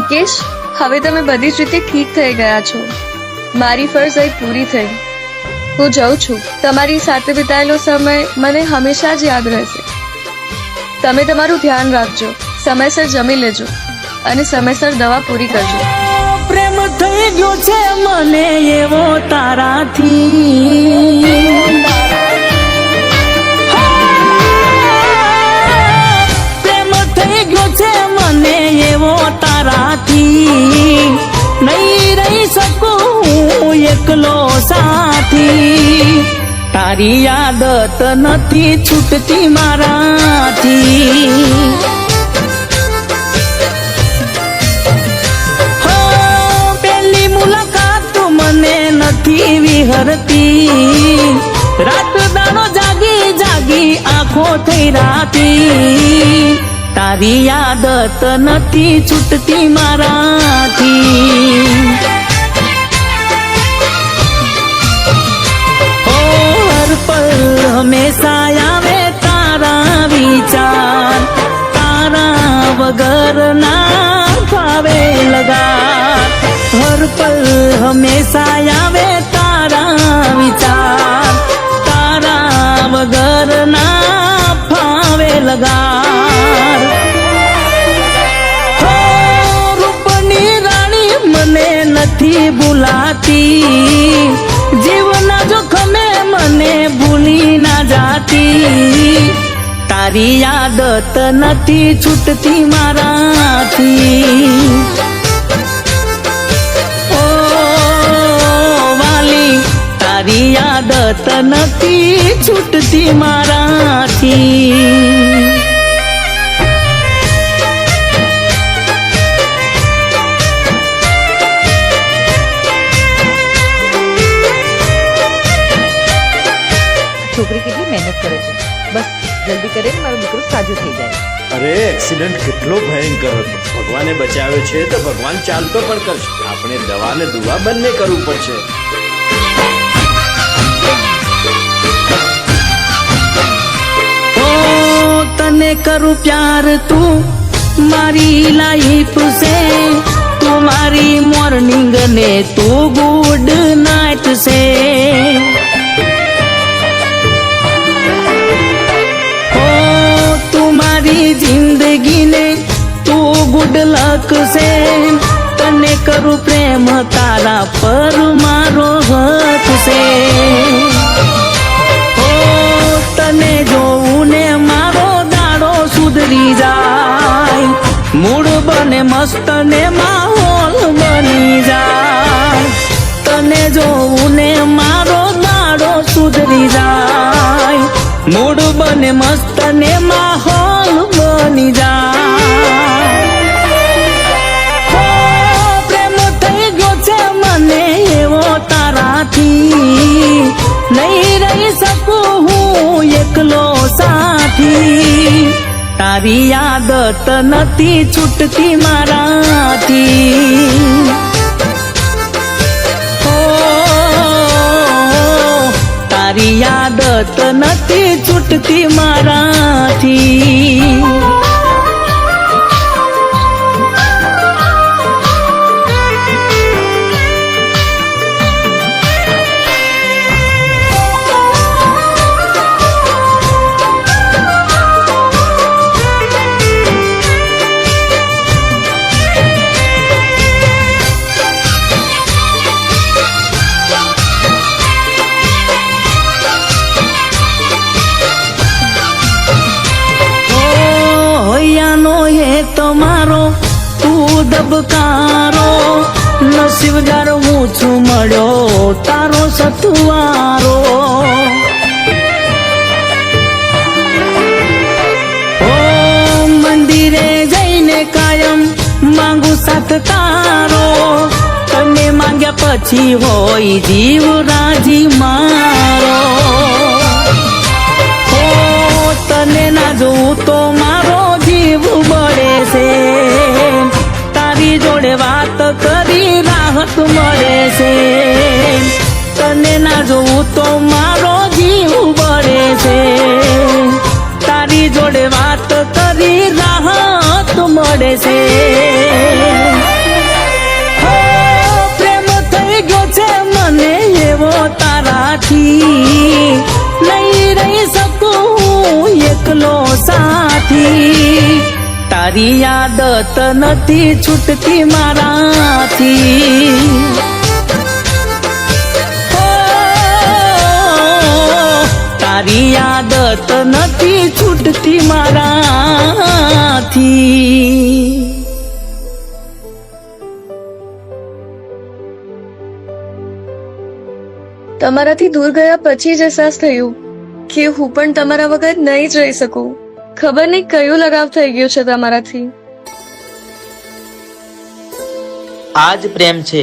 નિકેશ, હવે તમે બધી જ રીતે ઠીક થઈ ગયા છો. મારી ફરજ અહીં પૂરી થઈ. હું જાઉં છું. તમારી સાથે વિતાયેલો સમય મને હંમેશા જ યાદ રહેશે. તમે તમારું ધ્યાન રાખજો, સમયસર જમી લેજો અને સમયસર દવા પૂરી કરજો. પ્રેમ થઈ ગયો છે મને એવો તારાથી, પ્રેમ થઈ ગયો છે મને એવો તારાથી, નહીં રહી શકું એકલો સાથી. તારી આદત નથી છૂટતી મારાથી. મને નથી વિહરતી, રાત દાડો જાગી જાગી આંખો થઈ રાતી. તારી આદત નથી છૂટતી મારાથી. હર પલ હંમેશા આવે તારા વિચાર, તારા વગર ના ફાવે લગાર. હર પલ હંમેશા આવે તારા વિચાર, તારા વગર ના ફાવે લગાર. રૂપની રાણી મને નથી ભૂલાતી, જીવના જોખમે મને ભૂલી ના જાતી. તારી આદત નથી છૂટતી મારાથી. તારી આદત નથી છૂટતી મારાથી. છોકરી કેટલી મહેનત કરે છે, બસ જલ્દી કરે ને મારો દીકરો સાજો થઈ જાય. અરે એક્સિડન્ટ કેટલો ભયંકર હતો. ભગવાને બચાવ્યો છે તો ભગવાન ચાલતો પણ કરશે. આપણે દવા ને દુવા બંને કરવું પડશે. તને કરું પ્યાર તું મારી લાઈફ છે, તું મારી મોર્નિંગ ને તું ગુડ નાઇટ છે. તું મારી જિંદગી ને તું ગુડ લક છે. તને કરું પ્રેમ તારા પર મારો હક છે. તને જોવું ને મારો દાડો સુધરી જાય, મૂડ બને મસ્ત ને માહોલ બની જાય. તને જોવું ને મારો દાડો સુધરી જાય, મૂડ બને મસ્ત ને માહોલ બની જાય. પ્રેમ થઈ ગયો છે મને એવો તારાથી, નહીં રહી શકું હું એકલો સાથી. તારી આદત નથી છૂટતી મારાથી. તારી આદત નથી છૂટતી મારાથી. તમારો તું દબકારો, નસીબદાર હું છું મળ્યો તારો સથવારો. ઓ મંદિરે જઈને કાયમ માંગુ સાથ તારો, તને માંગ્યા પછી હોય જીવ રાજી મારો. ઓ તને ના જોઉં તો મારો જીવ બળે છે, તારી જોડે વાત કરી રાહત મળે છે. તને ના જોઉં તો મારો જીવ બળે છે, તારી જોડે વાત કરી રાહત મળે છે. તારાથી નહીં રહી શકું એકલો સાથી તારી આદત નથી છૂટતી મારાથી તારી આદત નથી છૂટતી મારાથી તમારાથી દૂર ગયા પછી જ અહેસાસ થયું કે હું પણ તમારા વગર નહીં જ રહી શકું. ખબર નહીં કયું લગાવ થઈ ગયું છે તમારાથી. આ જ પ્રેમ છે